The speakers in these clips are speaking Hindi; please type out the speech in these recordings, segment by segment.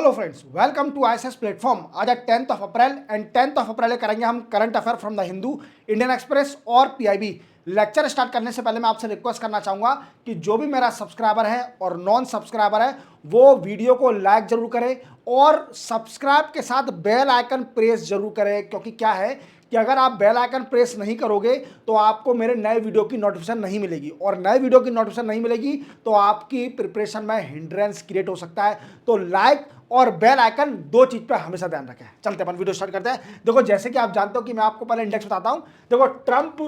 Hello friends, welcome to ISS platform. आज है 10th of April and 10th of April करेंगे हम current affair from the Hindu, Indian Express और पीआईबी। लेक्चर स्टार्ट करने से पहले मैं आपसे रिक्वेस्ट करना चाहूंगा कि जो भी मेरा सब्सक्राइबर है और नॉन सब्सक्राइबर है वो वीडियो को लाइक जरूर करे और सब्सक्राइब के साथ बेल आइकन प्रेस जरूर करें, क्योंकि क्या है कि अगर आप बेल आइकन प्रेस नहीं करोगे तो आपको मेरे नए वीडियो की नोटिफिकेशन नहीं मिलेगी, और नए वीडियो की नोटिफिकेशन नहीं मिलेगी तो आपकी प्रिपरेशन में हिंड्रेंस क्रिएट हो सकता है। तो लाइक और बेल आइकन दो चीज पे हमेशा ध्यान रखें। चलते अपन वीडियो स्टार्ट करते हैं। देखो, जैसे कि आप जानते हो कि मैं आपको पहले इंडेक्स बताता हूं। देखो, Trump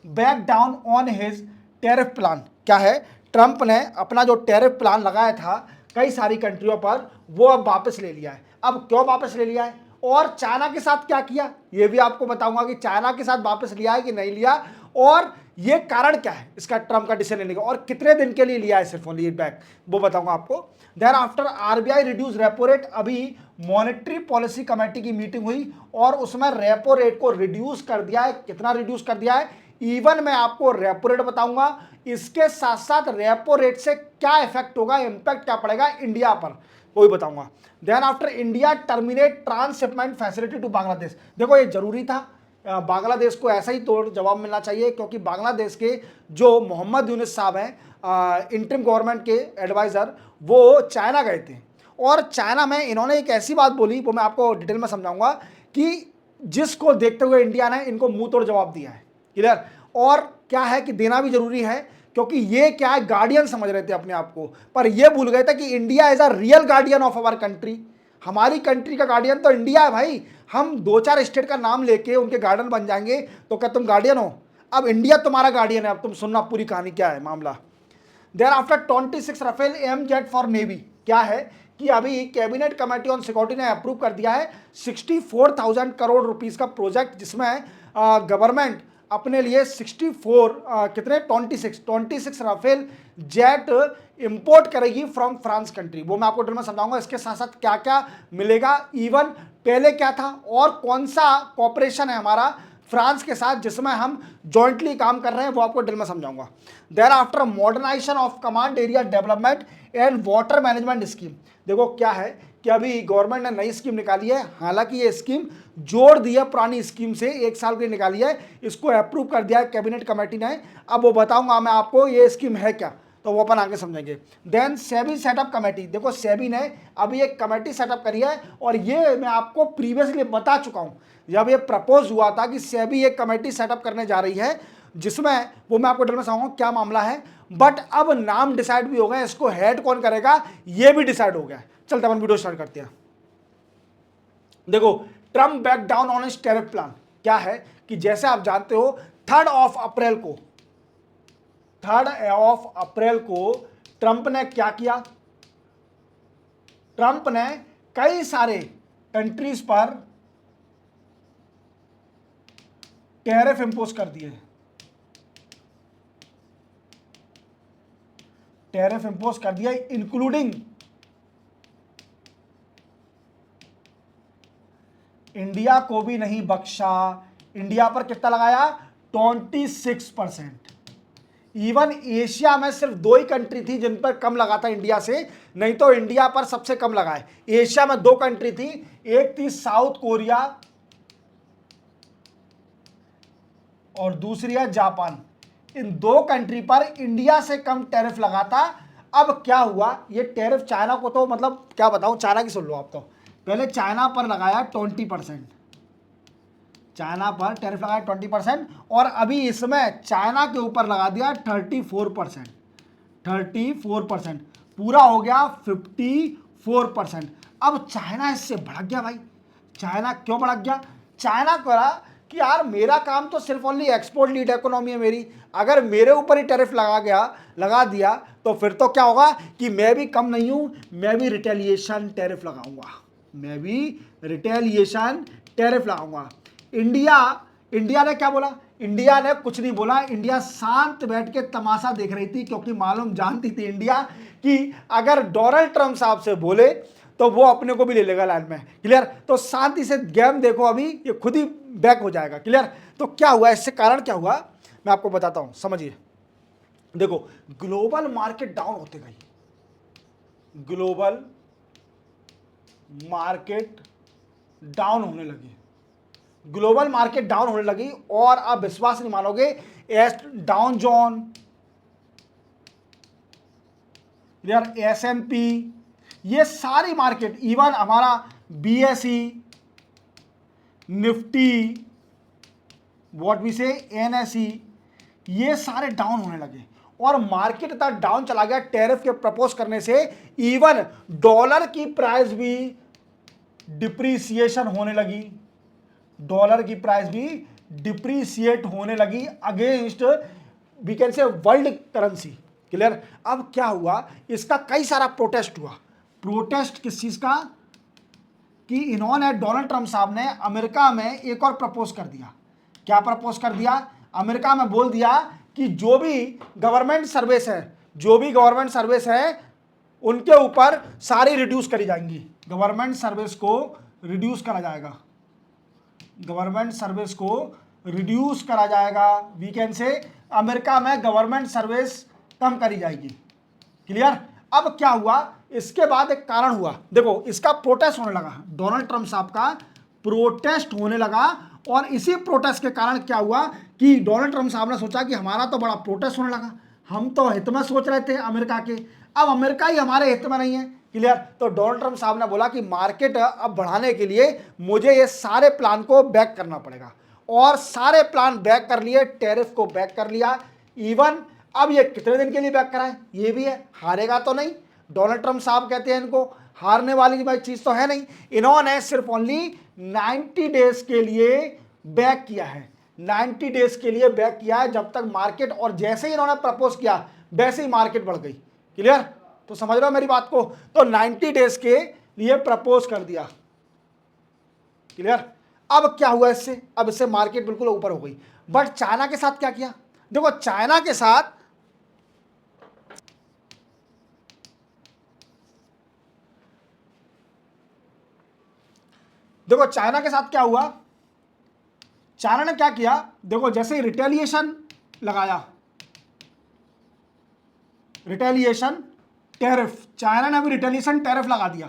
back down on his tariff plan. क्या है? ट्रंप ने अपना जो टैरिफ प्लान लगाया था कई सारी कंट्रियों पर, वो अब वापस ले लिया है। अब क्यों वापस ले लिया है और चाइना के साथ क्या किया ये भी आपको बताऊंगा कि चाइना के साथ वापस लिया है कि नहीं लिया, और ये कारण क्या है इसका ट्रंप का डिसीजन लेने का, और कितने दिन के लिए लिया है सिर्फ ओनली बैक, वो बताऊंगा आपको। Then after RBI reduce repo rate. अभी मॉनेटरी पॉलिसी कमेटी की मीटिंग हुई और उसमें रेपो रेट को रिड्यूस कर दिया है। कितना रिड्यूस कर दिया है? इवन मैं आपको रेपो रेट बताऊंगा, इसके साथ साथ रेपो रेट से क्या इफेक्ट होगा, इंपैक्ट क्या पड़ेगा इंडिया पर, वो भी बताऊंगा। Then after India terminate transshipment facility to Bangladesh. देखो, ये जरूरी था, बांग्लादेश को ऐसा ही तोड़ जवाब मिलना चाहिए, क्योंकि बांग्लादेश के जो मोहम्मद यूनिस साहब हैं, इंटरिम गवर्नमेंट के एडवाइज़र, वो चाइना गए थे और चाइना में इन्होंने एक ऐसी बात बोली, वो मैं आपको डिटेल में समझाऊंगा, कि जिसको देखते हुए इंडिया ने इनको मुंह तोड़ जवाब दिया है। क्लियर? और क्या है कि देना भी जरूरी है, क्योंकि ये क्या है, गार्डियन समझ रहे थे अपने आप को, पर ये भूल गए थे कि India is a real guardian of our country. हमारी कंट्री का गार्डियन तो इंडिया है भाई। हम दो चार स्टेट का नाम लेके उनके गार्डियन बन जाएंगे तो क्या तुम गार्डियन हो? अब इंडिया तुम्हारा गार्डियन है। अब तुम सुनना पूरी कहानी क्या है मामला। Thereafter 26 Rafale M jet for navy. क्या है कि अभी कैबिनेट कमेटी ऑन सिक्योरिटी ने अप्रूव कर दिया है 64,000 करोड़ रुपीस का प्रोजेक्ट, जिसमें गवर्नमेंट अपने लिए 64 कितने 26 राफेल जेट इंपोर्ट करेगी फ्रॉम फ्रांस कंट्री। वो मैं आपको डिटेल में समझाऊंगा। इसके साथ साथ क्या क्या मिलेगा, इवन पहले क्या था और कौन सा कॉपरेशन है हमारा फ्रांस के साथ जिसमें हम जॉइंटली काम कर रहे हैं, वो आपको डिटेल में समझाऊंगा। Thereafter modernisation of command area development and water management scheme. देखो, क्या है कि अभी गवर्नमेंट ने नई स्कीम निकाली है, हालांकि ये स्कीम जोड़ दी है पुरानी स्कीम से, 1 साल के लिए निकाली है। इसको अप्रूव कर दिया है कैबिनेट कमेटी ने। अब वो बताऊंगा मैं आपको ये स्कीम है क्या, तो वो अपन आगे समझेंगे। Then SEBI setup committee. देखो, सेबी ने अभी एक कमेटी सेटअप करी है, और ये मैं आपको प्रीवियसली बता चुका हूं जब ये प्रपोज हुआ था कि सेबी एक कमेटी सेटअप करने जा रही है, जिसमें वो मैं आपको डिटेल में समझाऊंगा क्या मामला है। बट अब नाम डिसाइड भी हो गया, इसको हेड कौन करेगा ये भी डिसाइड हो गया। चलते अपन वीडियो स्टार्ट करते हैं। देखो, Trump back down on his tariff plan. क्या है कि जैसे आप जानते हो 3 अप्रैल को ट्रंप ने क्या किया? ट्रंप ने कई सारे कंट्रीज पर टैरिफ इंपोज कर दिए। टैरिफ इंपोज कर दिया, इंक्लूडिंग इंडिया को भी नहीं बख्शा। इंडिया पर कितना लगाया? 26%। इवन एशिया में सिर्फ 2 ही कंट्री थी जिन पर कम लगा था इंडिया से, नहीं तो इंडिया पर सबसे कम लगा है। एशिया में 2 कंट्री थी, एक थी साउथ कोरिया और दूसरी है जापान। इन 2 कंट्री पर इंडिया से कम टैरिफ लगा था। अब क्या हुआ, ये टैरिफ चाइना को, तो मतलब क्या बताऊं, चाइना की सुन लो आप। तो पहले चाइना पर लगाया 20%, चाइना पर टैरिफ लगाया 20%, और अभी इसमें चाइना के ऊपर लगा दिया 34%। 34% पूरा हो गया 54%। अब चाइना इससे भड़क गया भाई। चाइना क्यों भड़क गया? चाइना कहा कि यार मेरा काम तो सिर्फ ओनली एक्सपोर्ट लीड इकोनॉमी है मेरी, अगर मेरे ऊपर ही टैरिफ लगा दिया तो फिर तो क्या होगा कि मैं भी कम नहीं हूं, मैं भी रिटेलिएशन टैरिफ लगाऊंगा। इंडिया ने क्या बोला? इंडिया ने कुछ नहीं बोला। इंडिया शांत बैठ के तमाशा देख रही थी, क्योंकि मालूम जानती थी इंडिया कि अगर डोनाल्ड ट्रंप साहब से बोले तो वो अपने को भी ले लेगा लाइन में। क्लियर? तो शांति से गेम देखो, अभी ये खुद ही बैक हो जाएगा। क्लियर? तो क्या हुआ, इससे कारण क्या हुआ मैं आपको बताता हूं, समझिए। देखो, ग्लोबल मार्केट डाउन होते गई, ग्लोबल मार्केट डाउन होने लगी, ग्लोबल मार्केट डाउन होने लगी। और आप विश्वास नहीं मानोगे, एस डाउन जोन यार, एसएनपी, ये सारी मार्केट, इवन हमारा बीएसई, निफ्टी, व्हाट वी से एनएसई, ये सारे डाउन होने लगे। और मार्केट इतना डाउन चला गया टैरिफ के प्रपोज करने से, इवन डॉलर की प्राइस भी डिप्रिसिएशन होने लगी, डॉलर की प्राइस भी डिप्रिसिएट होने लगी against we can say world currency. Clear. अब क्या हुआ, इसका कई सारा प्रोटेस्ट हुआ। प्रोटेस्ट किस चीज का, कि इन्होंने, डोनाल्ड ट्रंप साहब ने अमेरिका में एक और प्रपोज कर दिया। क्या प्रपोज कर दिया, अमेरिका में बोल दिया कि जो भी गवर्नमेंट सर्विस है, जो भी गवर्नमेंट सर्विस है उनके ऊपर सारी रिड्यूस करी जाएंगी। गवर्नमेंट सर्विस को रिड्यूस करा जाएगा, गवर्नमेंट सर्विस को रिड्यूस करा जाएगा। वी कैन से अमेरिका में गवर्नमेंट सर्विस कम करी जाएगी। क्लियर। अब क्या हुआ, इसके बाद एक कारण हुआ, देखो इसका प्रोटेस्ट होने लगा, डोनाल्ड ट्रंप साहब का प्रोटेस्ट होने लगा। और इसी प्रोटेस्ट के कारण क्या हुआ कि डोनाल्ड ट्रंप साहब ने सोचा कि हमारा तो बड़ा प्रोटेस्ट होने लगा, हम तो हित में सोच रहे थे अमेरिका के, अब अमेरिका ही हमारे हित में नहीं है। क्लियर। तो डोनाल्ड ट्रंप साहब ने बोला कि मार्केट अब बढ़ाने के लिए मुझे ये सारे प्लान को बैक करना पड़ेगा। और सारे प्लान बैक कर लिए, टैरिफ को बैक कर लिया। इवन अब ये कितने दिन के लिए बैक कराए, ये भी है, हारेगा तो नहीं। डोनाल्ड ट्रंप साहब कहते हैं इनको हारने वाली भाई चीज तो है नहीं। इन्होंने सिर्फ ओनली 90 डेज के लिए बैक किया है, 90 डेज के लिए बैक किया है, जब तक मार्केट, और जैसे ही इन्होंने प्रपोज किया वैसे ही मार्केट बढ़ गई। क्लियर। तो समझ रहे हो मेरी बात को, तो 90 डेज के लिए प्रपोज कर दिया। क्लियर। अब क्या हुआ इससे, अब इससे मार्केट बिल्कुल ऊपर हो गई। बट चाइना के साथ क्या किया, देखो चाइना के साथ, देखो चाइना के साथ क्या हुआ, चाइना ने क्या किया, देखो जैसे ही रिटेलिएशन लगाया, रिटेलिएशन टैरिफ, चाइना ने अभी रिटेलिएशन टैरिफ लगा दिया।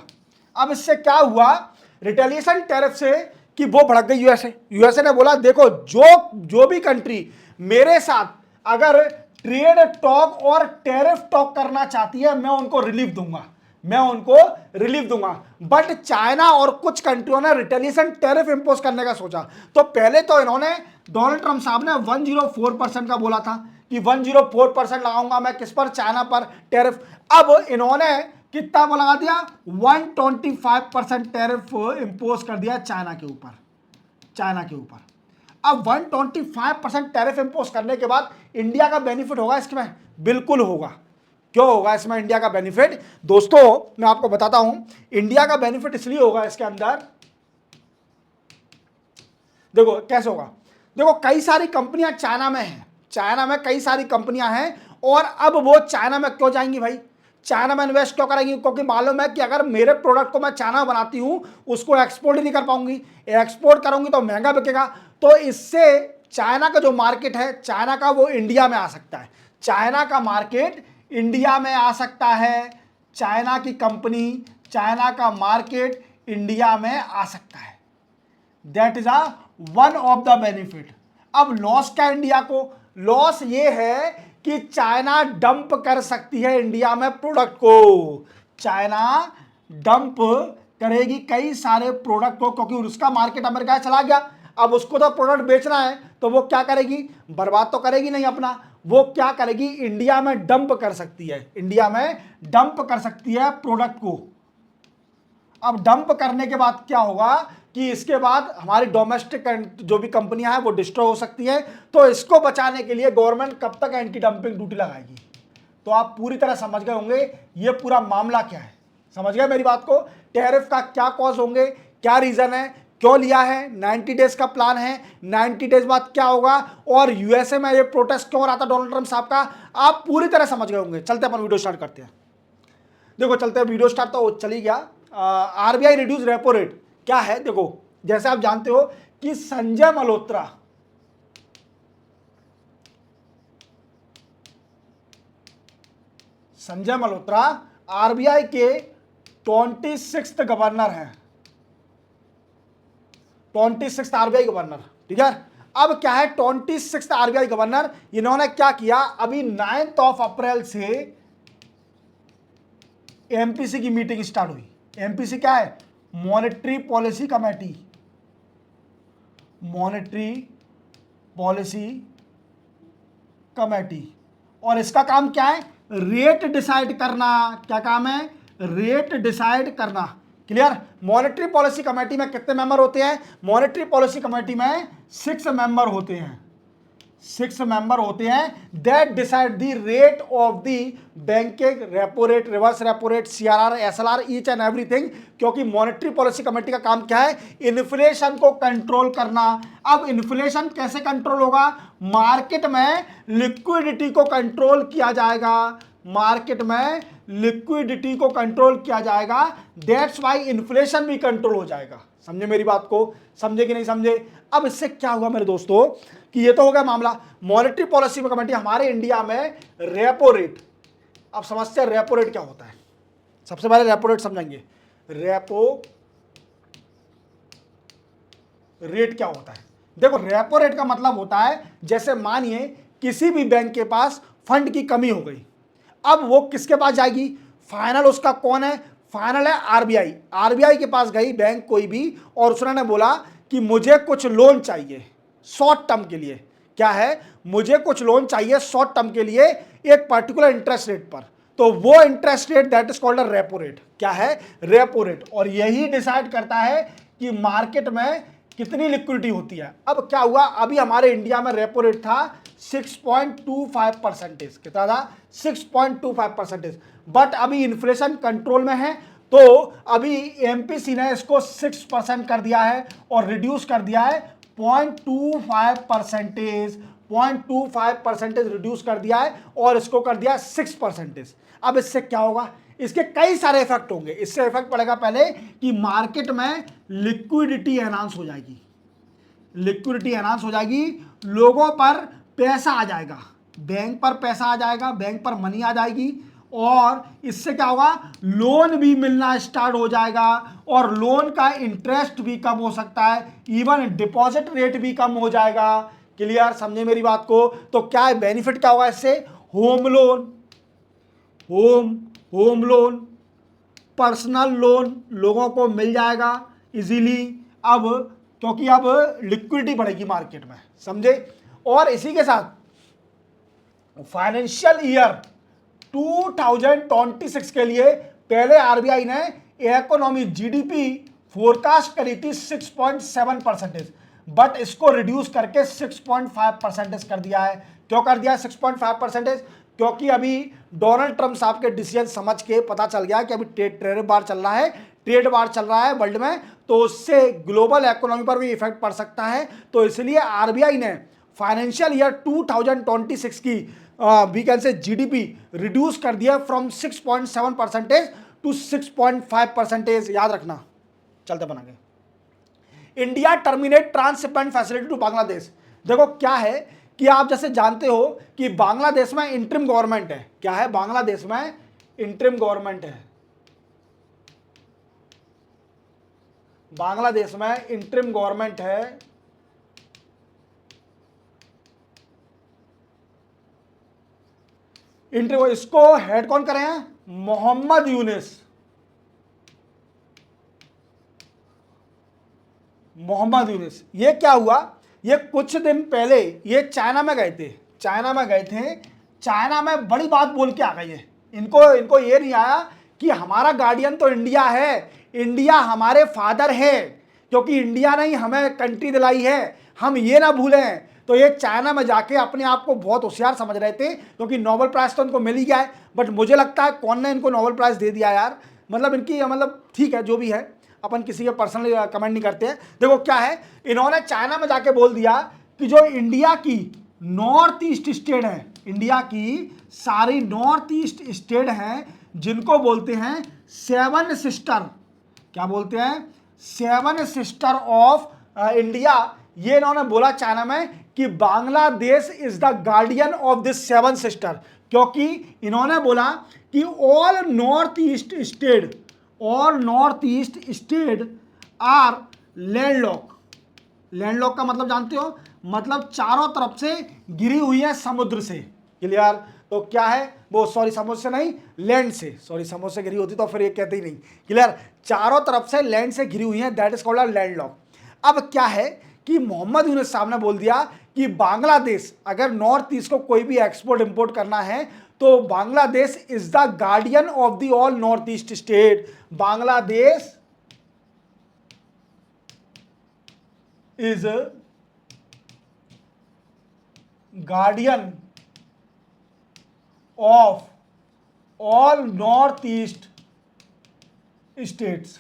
अब इससे क्या हुआ, रिटेलिएशन टैरिफ से कि वो भड़क गई यूएसए। यूएसए ने बोला देखो जो भी कंट्री मेरे साथ अगर ट्रेड टॉक और टैरिफ टॉक करना चाहती है, मैं उनको रिलीफ दूंगा, मैं उनको रिलीफ दूंगा। बट चाइना और कुछ कंट्रियों ने रिटेलिएशन टैरिफ इंपोज करने का सोचा। तो पहले तो इन्होंने, डोनाल्ड ट्रंप साहब ने 104% का बोला था कि 104% लगाऊंगा मैं किस पर, चाइना पर टैरिफ। अब इन्होंने कितना वो लगा दिया, 125% टैरिफ इंपोज कर दिया चाइना के ऊपर, चाइना के ऊपर। अब 125% टैरिफ इंपोज करने के बाद इंडिया का बेनिफिट होगा इसमें, बिल्कुल होगा। क्यों होगा इसमें इंडिया का बेनिफिट, दोस्तों मैं आपको बताता हूं। इंडिया का बेनिफिट इसलिए होगा इसके अंदर, देखो कैसे होगा, देखो कई सारी कंपनियां चाइना में हैं, चाइना में कई सारी कंपनियां हैं, और अब वो चाइना में क्यों जाएंगी भाई, चाइना में इन्वेस्ट क्यों करेंगी, क्योंकि मालूम है कि अगर मेरे प्रोडक्ट को मैं चाइना बनाती हूं, उसको एक्सपोर्ट ही नहीं कर पाऊंगी, एक्सपोर्ट करूंगी तो महंगा बिकेगा। तो इससे चाइना का जो मार्केट है, चाइना का, वो इंडिया में आ सकता है, चाइना का मार्केट इंडिया में आ सकता है, चाइना की कंपनी, चाइना का मार्केट इंडिया में आ सकता है। That is one of the benefit. अब लॉस क्या इंडिया को, लॉस ये है कि चाइना डंप कर सकती है इंडिया में प्रोडक्ट को, चाइना डंप करेगी कई सारे प्रोडक्ट को, क्योंकि उसका मार्केट अमेरिका चला गया। अब उसको तो प्रोडक्ट बेचना है, तो वो क्या करेगी, बर्बाद तो करेगी नहीं अपना, वो क्या करेगी, इंडिया में डंप कर सकती है, इंडिया में डंप कर सकती है प्रोडक्ट को। अब डंप करने के बाद क्या होगा कि इसके बाद हमारी डोमेस्टिक जो भी कंपनियां हैं वो डिस्ट्रॉय हो सकती हैं। तो इसको बचाने के लिए गवर्नमेंट कब तक एंटी डंपिंग ड्यूटी लगाएगी। तो आप पूरी तरह समझ गए होंगे ये पूरा मामला क्या है, समझ गए मेरी बात को, टैरिफ का क्या कॉज होंगे, क्या रीजन है, क्यों लिया है, 90 डेज का प्लान है, 90 डेज बाद क्या होगा, और यूएसए में ये प्रोटेस्ट क्यों रहा था डोनाल्ड ट्रंप साहब का, आप पूरी तरह समझ गए होंगे। चलते अपन वीडियो स्टार्ट करते हैं। देखो चलते हैं, वीडियो स्टार्ट तो चली गया। आरबीआई रिड्यूस रेपो रेट क्या है, देखो जैसे आप जानते हो कि संजय मल्होत्रा, संजय मल्होत्रा आरबीआई के 26th गवर्नर हैं, 26th आरबीआई गवर्नर, ठीक है। अब क्या है, 26th आरबीआई गवर्नर, इन्होंने क्या किया, अभी 9 अप्रैल से एमपीसी की मीटिंग स्टार्ट हुई। एमपीसी क्या है, monetary policy committee, monetary policy committee, और इसका काम क्या है, रेट डिसाइड करना। क्या काम है, रेट डिसाइड करना। क्लियर। मॉनेटरी पॉलिसी कमेटी में कितने मेंबर होते हैं, मॉनेटरी पॉलिसी कमेटी में 6 मेंबर होते हैं, 6 मेंबर होते हैं that decide the rate of the banking, repo rate, reverse repo rate, CRR, SLR, each and everything. क्योंकि मॉनेटरी पॉलिसी कमेटी का काम क्या है, इन्फ्लेशन को कंट्रोल करना। अब इन्फ्लेशन कैसे कंट्रोल होगा, मार्केट में लिक्विडिटी को कंट्रोल किया जाएगा, मार्केट में लिक्विडिटी को कंट्रोल किया जाएगा, दैट्स वाई इन्फ्लेशन भी कंट्रोल हो जाएगा। समझे मेरी बात को, समझे कि नहीं समझे। अब इससे क्या हुआ मेरे दोस्तों, कि ये तो हो गया मामला मॉनेटरी पॉलिसी कमेटी। हमारे इंडिया में रेपो रेट, अब समझते हैं रेपो रेट क्या होता है। सबसे पहले रेपो रेट समझेंगे, रेपो रेट क्या होता है। देखो, रेपो रेट का मतलब होता है, जैसे मानिए किसी भी बैंक के पास फंड की कमी हो गई, अब वो किसके पास जाएगी, फाइनल उसका कौन है, फाइनल है आरबीआई। आरबीआई के पास गई बैंक कोई भी, और उसने बोला कि मुझे कुछ लोन चाहिए शॉर्ट टर्म के लिए। क्या है, मुझे कुछ लोन चाहिए शॉर्ट टर्म के लिए एक पर्टिकुलर इंटरेस्ट रेट पर, तो वो interest rate that is called repo rate. क्या है, रेपो रेट। और यही डिसाइड करता है कि मार्केट में कितनी लिक्विडिटी होती है। अब क्या हुआ, अभी हमारे इंडिया में रेपो रेट था 6.25%। कितना था, 6.25%। बट अभी इन्फ्लेशन कंट्रोल में है, तो अभी एमपीसी ने इसको 6% कर दिया है और रिड्यूस कर दिया है 0.25%, 0.25% रिड्यूस कर दिया है और इसको कर दिया 6%। अब इससे क्या होगा, इसके कई सारे इफेक्ट होंगे। इससे इफेक्ट पड़ेगा पहले कि मार्केट में लिक्विडिटी एनहांस हो जाएगी, लिक्विडिटी एनहांस हो जाएगी, लोगों पर पैसा आ जाएगा, बैंक पर पैसा आ जाएगा, बैंक पर मनी आ जाएगी, और इससे क्या होगा, लोन भी मिलना स्टार्ट हो जाएगा, और लोन का इंटरेस्ट भी कम हो सकता है, इवन डिपॉजिट रेट भी कम हो जाएगा। क्लियर, समझे मेरी बात को। तो क्या है बेनिफिट, क्या होगा इससे, home loan, home loan, personal loan लोगों को मिल जाएगा इजीली, अब क्योंकि अब लिक्विडिटी बढ़ेगी मार्केट में, समझे। और इसी के साथ फाइनेंशियल ईयर 2026 के लिए पहले आरबीआई ने इकोनॉमी जीडीपी फोरकास्ट करी थी 6.7%, बट इसको रिड्यूस करके 6.5% कर दिया है। क्यों कर दिया 6.5%, क्योंकि अभी डोनाल्ड ट्रंप साहब के डिसीजन समझ के पता चल गया कि अभी ट्रेड वार चल रहा है, ट्रेड वार चल रहा है वर्ल्ड में, तो उससे ग्लोबल इकोनॉमी पर भी इफेक्ट पड़ सकता है। तो इसलिए आरबीआई ने फाइनेंशियल ईयर 2026 की we can say GDP reduce कर दिया फ्रॉम 6.7% टू 6.5%। याद रखना, चलते बना के। India terminate transshipment facility to Bangladesh. देखो क्या है कि आप जैसे जानते हो कि बांग्लादेश में इंटरिम गवर्नमेंट है। क्या है, बांग्लादेश में इंटरिम गवर्नमेंट है, बांग्लादेश में इंटरिम गवर्नमेंट है। इसको हेड कौन करे हैं, मोहम्मद यूनिस, मोहम्मद यूनिस। ये क्या हुआ, ये कुछ दिन पहले ये चाइना में गए थे, चाइना में बड़ी बात बोल के आ गए हैं। इनको ये नहीं आया कि हमारा गार्डियन तो इंडिया है, इंडिया हमारे फादर है, क्योंकि इंडिया ने ही हमें कंट्री दिलाई है, हम ये ना भूलें। तो ये चाइना में जाके अपने आप को बहुत होशियार समझ रहे थे, क्योंकि नोबेल प्राइज तो उनको मिल ही गया है। बट मुझे लगता है कौन ने इनको नोबेल प्राइज दे दिया यार, मतलब इनकी, मतलब ठीक है जो भी है, अपन किसी के पर्सनली कमेंट नहीं करते हैं। देखो क्या है, इन्होंने चाइना में जाके बोल दिया कि जो इंडिया की नॉर्थ ईस्ट स्टेट है, इंडिया की सारी नॉर्थ ईस्ट स्टेट हैं, जिनको बोलते हैं 7 सिस्टर, क्या बोलते हैं, 7 सिस्टर ऑफ इंडिया। ये इन्होंने बोला चाइना में कि Bangladesh is the guardian of this 7 sister, क्योंकि इन्होंने बोला कि all north east state, all north east state are landlock. Landlock का मतलब जानते हो, मतलब चारों तरफ से घिरी हुई है समुद्र से। क्लियर? तो क्या है वो, सॉरी समुद्र से नहीं, लैंड से, सॉरी समुद्र से घिरी होती तो फिर ये कहते ही नहीं। क्लियर? चारों तरफ से लैंड से घिरी हुई है, दैट इज कॉल्ड लैंडलॉक। अब क्या है कि मोहम्मद यूनुस साहब ने बोल दिया कि बांग्लादेश, अगर नॉर्थ ईस्ट को कोई भी एक्सपोर्ट इंपोर्ट करना है तो Bangladesh is the guardian of the all north east state. Bangladesh is guardian of all north east states.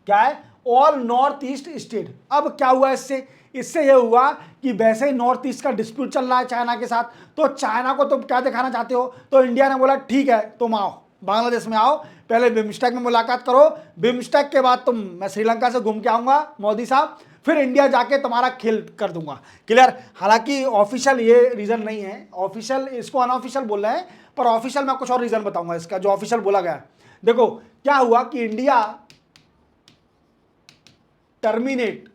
क्या है? All north east state. अब क्या हुआ इससे? इससे यह हुआ कि वैसे ही नॉर्थ ईस्ट का डिस्प्यूट चल रहा है चाइना के साथ, तो चाइना को तुम क्या दिखाना चाहते हो? तो इंडिया ने बोला ठीक है तुम आओ बांग्लादेश में आओ, पहले बिम्स्टेक में मुलाकात करो, बिम्स्टेक के बाद मैं श्रीलंका से घूम के आऊंगा मोदी साहब, फिर इंडिया जाके तुम्हारा खेल कर दूंगा। क्लियर? हालांकि ऑफिशियल ये रीजन नहीं है, ऑफिशियल इसको अनऑफिशियल बोल रहे हैं, पर ऑफिशियल मैं कुछ और रीजन बताऊंगा इसका जो ऑफिशियल बोला गया है। देखो क्या हुआ कि India terminate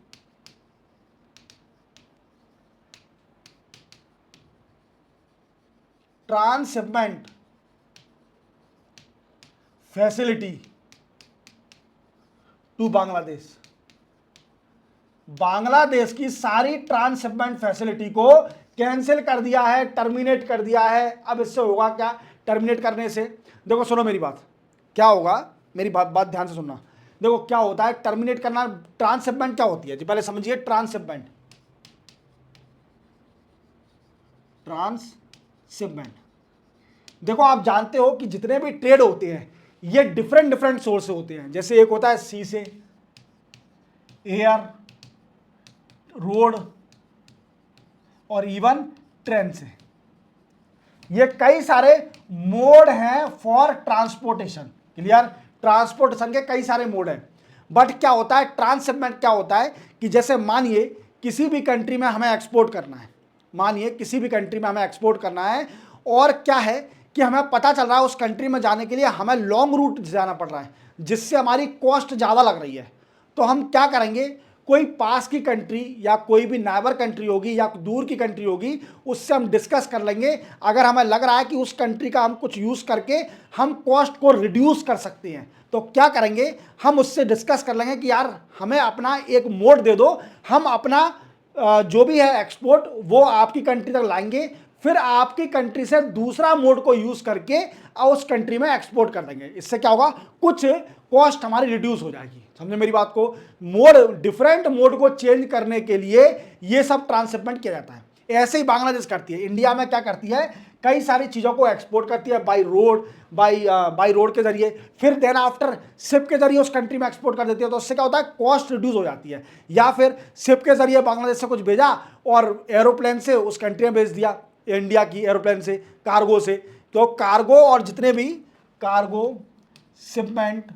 transshipment facility to Bangladesh. Bangladesh की सारी ट्रांसशिपमेंट फैसिलिटी को कैंसिल कर दिया है, टर्मिनेट कर दिया है। अब इससे होगा क्या? टर्मिनेट करने से देखो सुनो मेरी बात, क्या होगा, मेरी बात ध्यान से सुनना। देखो क्या होता है टर्मिनेट करना, ट्रांसशिपमेंट क्या होती है जी पहले समझिए। ट्रांसशिपमेंट, ट्रांसशिपमेंट देखो आप जानते हो कि जितने भी ट्रेड होते हैं ये डिफरेंट डिफरेंट सोर्स से होते हैं। जैसे एक होता है सी से, एयर, रोड और इवन ट्रेन से। ये कई सारे मोड हैं फॉर ट्रांसपोर्टेशन। क्लियर? ट्रांसपोर्टेशन के कई सारे मोड हैं। बट क्या होता है ट्रांसशिपमेंट, क्या होता है कि जैसे मानिए किसी भी कंट्री में हमें एक्सपोर्ट करना है, मानिए किसी भी कंट्री में हमें एक्सपोर्ट करना है, और क्या है कि हमें पता चल रहा है उस कंट्री में जाने के लिए हमें लॉन्ग रूट जाना पड़ रहा है, जिससे हमारी कॉस्ट ज़्यादा लग रही है। तो हम क्या करेंगे, कोई पास की कंट्री या कोई भी नाइबर कंट्री होगी या दूर की कंट्री होगी, उससे हम डिस्कस कर लेंगे। अगर हमें लग रहा है कि उस कंट्री का हम कुछ यूज़ करके हम कॉस्ट को रिड्यूस कर सकते हैं, तो क्या करेंगे, हम उससे डिस्कस कर लेंगे कि यार हमें अपना एक मोड दे दो, हम अपना जो भी है एक्सपोर्ट वो आपकी कंट्री तक लाएंगे, फिर आपकी कंट्री से दूसरा मोड को यूज़ करके उस कंट्री में एक्सपोर्ट कर देंगे। इससे क्या होगा, कुछ कॉस्ट हमारी रिड्यूस हो जाएगी। समझे मेरी बात को? मोड, डिफरेंट मोड को चेंज करने के लिए ये सब ट्रांसशिपमेंट किया जाता है। ऐसे ही बांग्लादेश करती है। इंडिया में क्या करती है, कई सारी चीज़ों को एक्सपोर्ट करती है बाई रोड, बाई रोड के जरिए, फिर देन आफ्टर शिप के जरिए उस कंट्री में एक्सपोर्ट कर देती है। तो उससे क्या होता है, कॉस्ट रिड्यूस हो जाती है। या फिर शिप के जरिए बांग्लादेश से कुछ भेजा और एरोप्लेन से उस कंट्री में भेज दिया, इंडिया की एरोप्लेन से, कार्गो से। तो कार्गो और जितने भी कार्गो शिपमेंट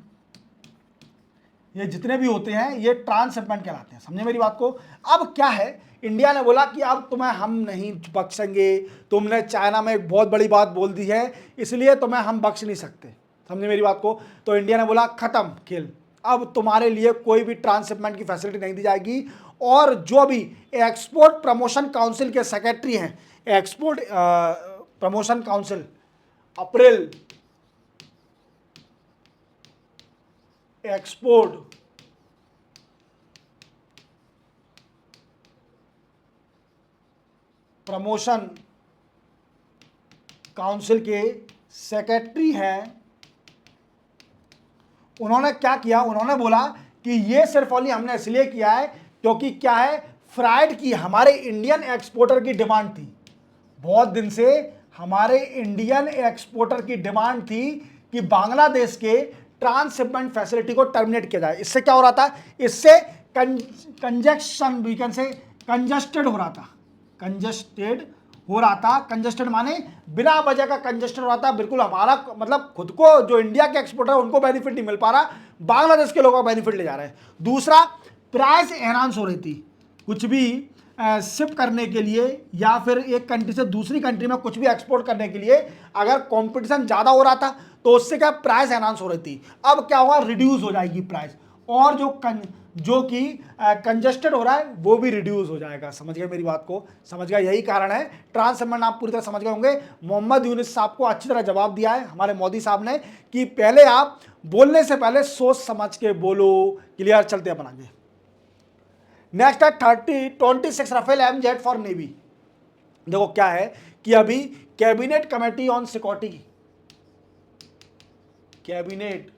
ये जितने भी होते हैं ये ट्रांसशिपमेंट कहलाते हैं। समझे मेरी बात को? अब क्या है, इंडिया ने बोला कि अब तुम्हें हम नहीं बख्शेंगे, तुमने चाइना में एक बहुत बड़ी बात बोल दी है, इसलिए तुम्हें हम बख्श नहीं सकते। समझे मेरी बात को? तो इंडिया ने बोला खत्म खेल, अब तुम्हारे लिए कोई भी ट्रांसशिपमेंट की फैसिलिटी नहीं दी जाएगी। और जो भी एक्सपोर्ट प्रमोशन काउंसिल के सेक्रेटरी हैं, एक्सपोर्ट प्रमोशन काउंसिल अप्रैल एक्सपोर्ट प्रमोशन काउंसिल के सेक्रेटरी हैं, उन्होंने क्या किया, उन्होंने बोला कि ये सिर्फ ओनली हमने इसलिए किया है क्योंकि क्या है, फ्राइड की हमारे इंडियन एक्सपोर्टर की डिमांड थी। बहुत दिन से हमारे इंडियन एक्सपोर्टर की डिमांड थी कि बांग्लादेश के ट्रांसशिपमेंट फैसिलिटी को टर्मिनेट किया जाए। इससे क्या हो रहा था, इससे congestion, we can say congested हो रहा था, कंजस्टेड हो रहा था। कंजस्टेड माने बिना वजह का कंजस्टेड हो रहा था। बिल्कुल हमारा मतलब खुद को जो इंडिया के एक्सपोर्टर है उनको बेनिफिट नहीं मिल पा रहा, बांग्लादेश के लोगों को बेनिफिट ले जा रहे हैं। दूसरा, प्राइस एनहांस हो रही थी, कुछ भी शिप करने के लिए या फिर एक कंट्री से दूसरी कंट्री में कुछ भी एक्सपोर्ट करने के लिए अगर कंपटीशन ज़्यादा हो रहा था तो उससे क्या प्राइस एनहांस हो रही थी। अब क्या होगा, रिड्यूस हो जाएगी प्राइस, और जो कि कंजेस्टेड हो रहा है वो भी रिड्यूस हो जाएगा। समझ गए मेरी बात को, समझ गए, यही कारण है। ट्रांसहेमंड आप पूरी तरह समझ गए होंगे। मोहम्मद यूनुस साहब को अच्छी तरह जवाब दिया है हमारे मोदी साहब ने कि पहले आप बोलने से पहले सोच समझ के बोलो। क्लियर, चलते अपन आगे। नेक्स्ट है 26 राफेल एमजेट फॉर नेवी। देखो क्या है कि अभी cabinet committee on security, cabinet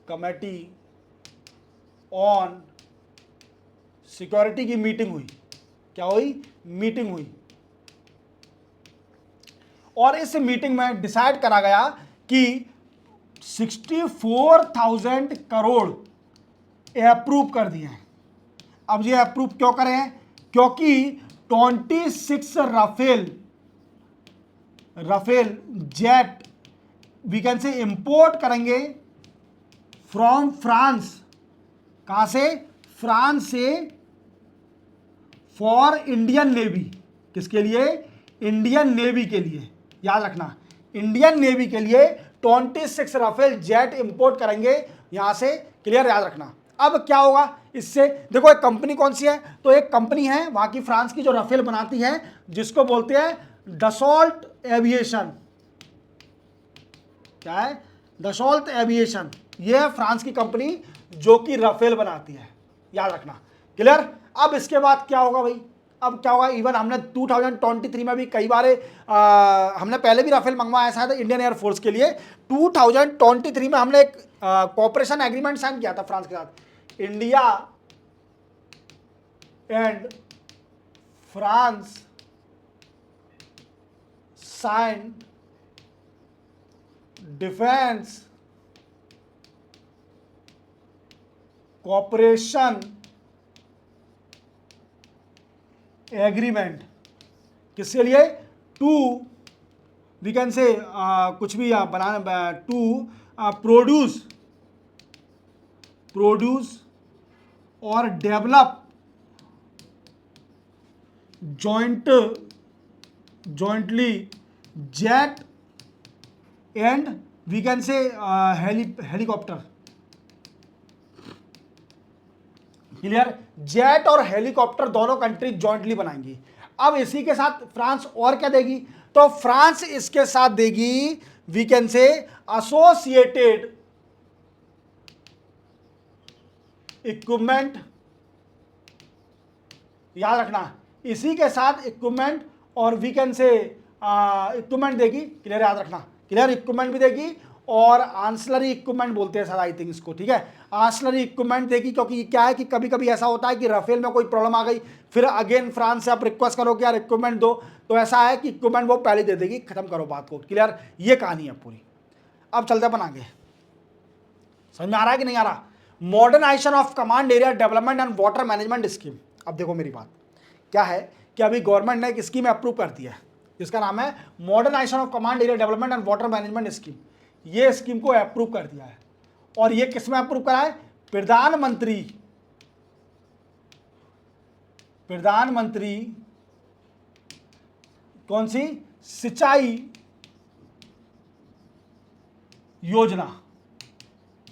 committee on security की मीटिंग हुई। क्या हुई? मीटिंग हुई, और इस मीटिंग में डिसाइड करा गया कि 64,000 करोड़ अप्रूव कर दिए हैं। अब ये अप्रूव क्यों करे हैं? क्योंकि 26 Rafale jet we can say import करेंगे फ्रॉम फ्रांस। कहां से? फ्रांस से, फॉर इंडियन नेवी। किसके लिए? इंडियन नेवी के लिए। याद रखना, इंडियन नेवी के लिए 26 राफेल जेट इंपोर्ट करेंगे यहां से। क्लियर, याद रखना। अब क्या होगा इससे? देखो एक कंपनी कौन सी है, तो एक कंपनी है वहां की फ्रांस की जो राफेल बनाती है, जिसको बोलते हैं डसॉल्ट एविएशन। क्या है? Dassault aviation. ये है फ्रांस की कंपनी जो कि राफेल बनाती है, याद रखना। क्लियर। अब इसके बाद क्या होगा भाई? अब क्या होगा, इवन हमने 2023 में भी कई बार हमने पहले भी राफेल मंगवाया शायद इंडियन एयरफोर्स के लिए। 2023 में हमने एक कॉपरेशन एग्रीमेंट साइन किया था फ्रांस के साथ। India and France sign defence cooperation agreement. किसके लिए? टू वी कैन से कुछ भी बनाना, टू प्रोड्यूस और develop jointly jet and we can say helicopter. Clear. Jet और हेलीकॉप्टर दोनों कंट्री जॉइंटली बनाएंगी। अब इसी के साथ फ्रांस और क्या देगी? तो फ्रांस इसके साथ देगी we can say associated equipment. याद रखना, इसी के साथ इक्विपमेंट और वी कैन से इक्विपमेंट देगी। क्लियर, याद रखना। क्लियर, इक्विपमेंट भी देगी और आंसलरी इक्विपमेंट बोलते हैं सर आई थिंक इसको। ठीक है, आंसलरी इक्विपमेंट देगी, क्योंकि क्या है कि कभी कभी ऐसा होता है कि राफेल में कोई प्रॉब्लम आ गई, फिर अगेन फ्रांस से आप रिक्वेस्ट करो कि यार इक्विपमेंट दो, तो ऐसा है कि इक्विपमेंट वो पहले दे देगी। खत्म करो बात को। क्लियर, ये कहानी है पूरी। अब चलते अपन आगे। समझ में आ रहा है कि नहीं आ रहा? Modernisation of command area development and water management scheme. अब देखो मेरी बात, क्या है कि अभी गवर्नमेंट ने एक स्कीम अप्रूव कर दी है जिसका नाम है modernisation of command area development and water management scheme. ये स्कीम को अप्रूव कर दिया है, और ये किसमें अप्रूव करा है? प्रधानमंत्री कौन सी? सिंचाई योजना।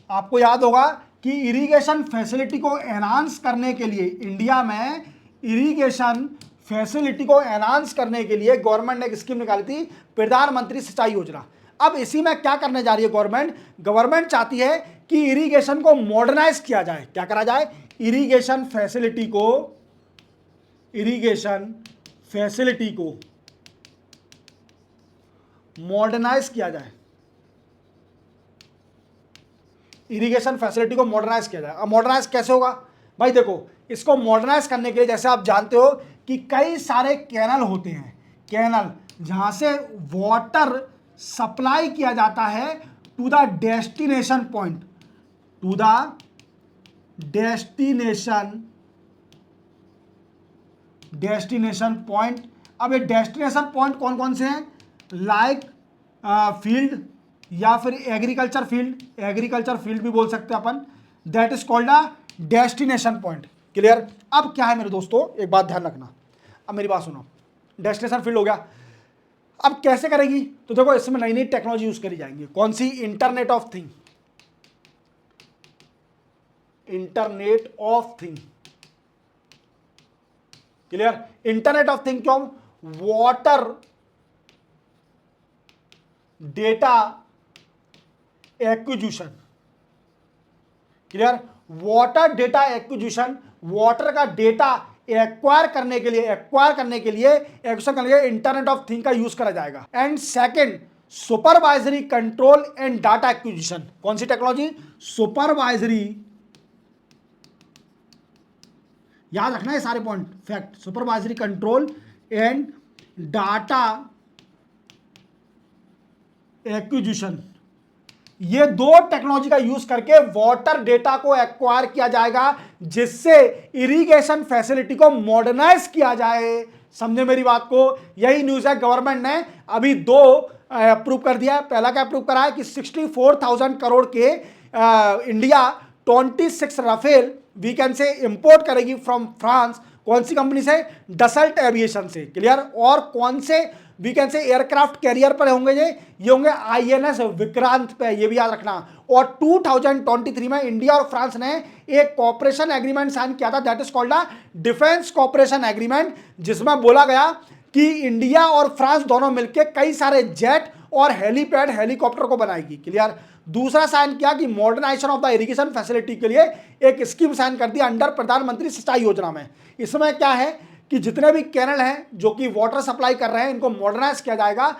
आपको याद होगा कि इरिगेशन फैसिलिटी को एनहांस करने के लिए, इंडिया में इरिगेशन फैसिलिटी को एनहांस करने के लिए गवर्नमेंट ने एक स्कीम निकाली थी, प्रधानमंत्री सिंचाई योजना। अब इसी में क्या करने जा रही है गवर्नमेंट चाहती है कि इरिगेशन को मॉडर्नाइज किया जाए। क्या करा जाए? इरिगेशन फैसिलिटी को मॉडर्नाइज किया जाए। इरिगेशन फैसिलिटी को मॉडर्नाइज किया जाए। अब मॉडर्नाइज कैसे होगा भाई? देखो, इसको मॉडर्नाइज करने के लिए जैसे आप जानते हो कि कई सारे कैनल होते हैं, कैनल जहां से वाटर सप्लाई किया जाता है to the destination point, destination point. अब ये डेस्टिनेशन पॉइंट कौन कौन से हैं? लाइक फील्ड या फिर एग्रीकल्चर फील्ड भी बोल सकते हैं अपन, that is called a destination point. Clear. अब क्या है मेरे दोस्तों, एक बात ध्यान रखना, अब मेरी बात सुनो, डेस्टिनेशन फील्ड हो गया, अब कैसे करेगी, तो देखो इसमें नई नई टेक्नोलॉजी यूज करी जाएंगी। कौन सी? Internet of thing, internet of thing, clear. Internet of thing क्यों? Water data acquisition, clear. Water data acquisition, water का डेटा एक्वायर करने के लिए एक्विजिशन करने के लिए इंटरनेट ऑफ थिंग का यूज करा जाएगा। And second, supervisory control and data acquisition. कौन सी टेक्नोलॉजी? सुपरवाइजरी, याद रखना है सारे point fact, supervisory control and data acquisition, ये दो टेक्नोलॉजी का यूज करके वाटर डेटा को एक्वायर किया जाएगा, जिससे इरिगेशन फैसिलिटी को मॉडर्नाइज किया जाए। समझे मेरी बात को? यही न्यूज है। गवर्नमेंट ने अभी दो अप्रूव कर दिया है। पहला क्या अप्रूव करा है कि 64,000 करोड़ के India 26 Rafale we can say import करेगी फ्रॉम फ्रांस। कौन सी कंपनी से? डसल्ट एविएशन से, क्लियर। और कौन से we can say aircraft carrier पर होंगे ये होंगे INS विक्रांत पे, ये भी याद रखना। और 2023 में इंडिया और फ्रांस ने एक कॉपरेशन एग्रीमेंट साइन किया था, that is called a defence cooperation agreement, जिसमें बोला गया कि इंडिया और फ्रांस दोनों मिलकर कई सारे जेट और हेलीपैड हेलीकॉप्टर को बनाएगी, क्लियर। दूसरा साइन किया कि modernisation of the irrigation facility के लिए एक स्कीम साइन कर दी अंडर प्रधानमंत्री सिंचाई योजना में। इसमें क्या है कि जितने भी कैनल हैं जो कि वाटर सप्लाई कर रहे हैं, इनको मॉडर्नाइज किया जाएगा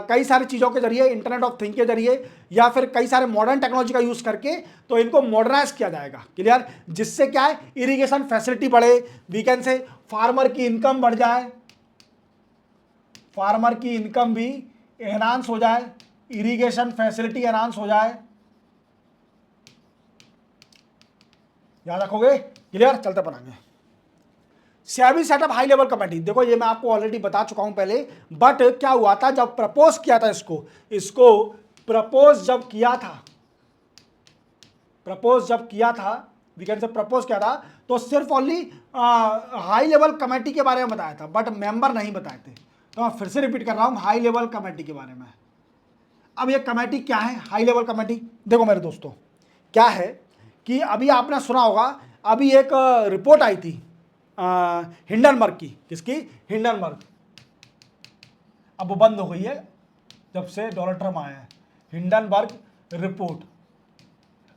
कई सारी चीज़ों के जरिए, इंटरनेट ऑफ थिंग के जरिए या फिर कई सारे मॉडर्न टेक्नोलॉजी का यूज़ करके, तो इनको मॉडर्नाइज किया जाएगा, क्लियर। जिससे क्या है, इरिगेशन फैसिलिटी बढ़े, वी कैन से फार्मर की इनकम बढ़ जाए, फार्मर की इनकम भी एनहांस हो जाए, इरिगेशन फैसिलिटी एनहांस हो जाए। याद रखोगे? क्लियर। चलते बनाएंगे। SEBI setup high level committee. देखो ये मैं आपको ऑलरेडी बता चुका हूं पहले, बट क्या हुआ था जब प्रपोज किया था इसको प्रपोज जब किया था वी कैन से प्रपोज किया था, तो सिर्फ ओनली हाई लेवल कमेटी के बारे में बताया था, बट मेंबर नहीं बताए थे। तो मैं फिर से रिपीट कर रहा हूं हाई लेवल कमेटी के बारे में। अब ये कमेटी क्या है हाई लेवल कमेटी? देखो मेरे दोस्तों, क्या है कि अभी आपने सुना होगा, अभी एक रिपोर्ट आई थी हिंडनबर्ग की। किसकी? हिंडनबर्ग। अब वो बंद हो गई है जब से डोनाल्ड ट्रम्प आया है। Hindenburg report.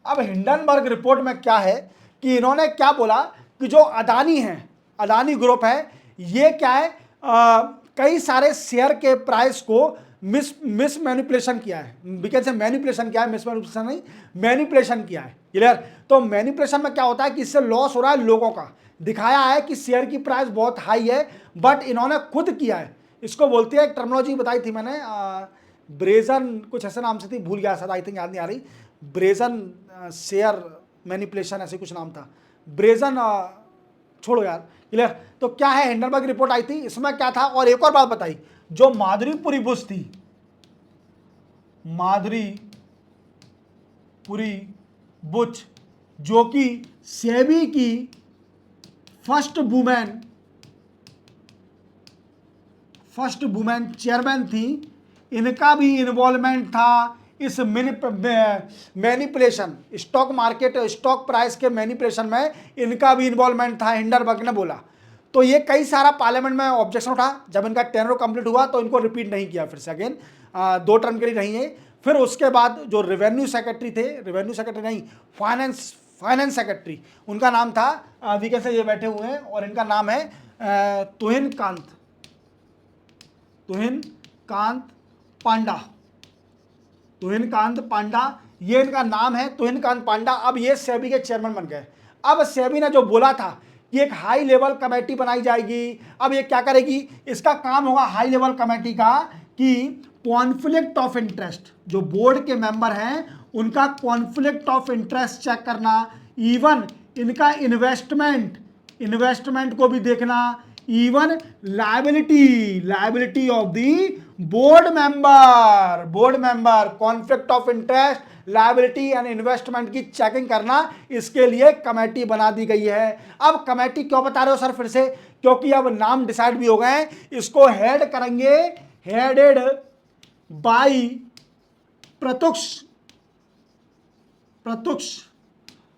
अब हिंडनबर्ग रिपोर्ट में क्या है कि इन्होंने क्या बोला कि जो अदानी है, अदानी ग्रुप है, ये क्या है कई सारे शेयर के प्राइस को मिस मैनिपुलेशन किया है। मैनिपुलेशन किया है, मिस मैनिपुलेशन नहीं, मैनिपुलेशन किया है, क्लियर। तो मैनिपुलेशन में क्या होता है कि इससे लॉस हो रहा है लोगों का। दिखाया है कि शेयर की प्राइस बहुत हाई है, बट इन्होंने खुद किया है। इसको बोलते हैं, एक टर्मिनोलॉजी बताई थी मैंने, ब्रेजन कुछ ऐसे नाम से थी, भूल गया शायद, आई थिंक याद नहीं आ रही। ब्रेजन शेयर मैनिपुलेशन ऐसे कुछ नाम था, ब्रेजन छोड़ो यार, क्लियर। तो क्या है, हिंडनबर्ग रिपोर्ट आई थी, इसमें क्या था। और एक और बात बताई, जो माधुरीपुरी बुश थी, माधुरीपुरी बुश, जो कि सेबी की फर्स्ट वुमेन चेयरमैन थी, इनका भी इन्वॉल्वमेंट था इस manipulation, stock market stock price के मैनिपुलेशन में इनका भी इन्वॉल्वमेंट था, हिंडनबर्ग ने बोला। तो ये कई सारा पार्लियामेंट में ऑब्जेक्शन उठा। जब इनका टेनर कंप्लीट हुआ तो इनको रिपीट नहीं किया फिर से अगेन, 2 टर्म के लिए नहीं है। फिर उसके बाद जो रेवेन्यू सेक्रेटरी नहीं, फाइनेंस सेक्रेटरी, उनका नाम था वी कैसे, ये बैठे हुए हैं, और इनका नाम है तुहिन कांत पांडा, ये इनका नाम है, तुहिन कांत पांडा। अब ये सेबी के चेयरमैन बन गए। अब सेबी ने जो बोला था कि एक हाई लेवल कमेटी बनाई जाएगी, अब ये क्या करेगी, इसका काम होगा हाई लेवल कमेटी का कि कॉन्फ्लिक्ट ऑफ इंटरेस्ट, जो बोर्ड के मेंबर हैं उनका कॉन्फ्लिक्ट ऑफ इंटरेस्ट चेक करना, इवन इनका इन्वेस्टमेंट को भी देखना, even liability of the board member, conflict of interest, liability and investment की चेकिंग करना, इसके लिए कमेटी बना दी गई है। अब कमेटी क्यों बता रहे हो सर फिर से? क्योंकि अब नाम डिसाइड भी हो गए हैं, इसको हेड करेंगे, हेडेड बाई प्रतुक्ष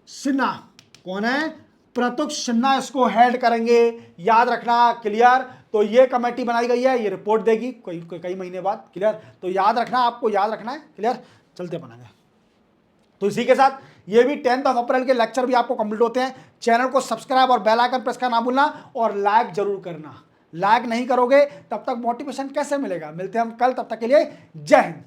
सिन्हा। कौन है? प्रतुक्ष सिन्हा इसको हेड करेंगे, याद रखना, क्लियर। तो ये कमेटी बनाई गई है, ये रिपोर्ट देगी कई महीने बाद, क्लियर। तो याद रखना, आपको याद रखना है, क्लियर। चलते बनाएंगे। तो इसी के साथ ये भी 10 अप्रैल के लेक्चर भी आपको कंप्लीट होते हैं। चैनल को सब्सक्राइब और बेल आइकन प्रेस करना ना भूलना, और लाइक जरूर करना। लाइक नहीं करोगे तब तक मोटिवेशन कैसे मिलेगा? मिलते हैं हम कल, तब तक के लिए जय हिंद।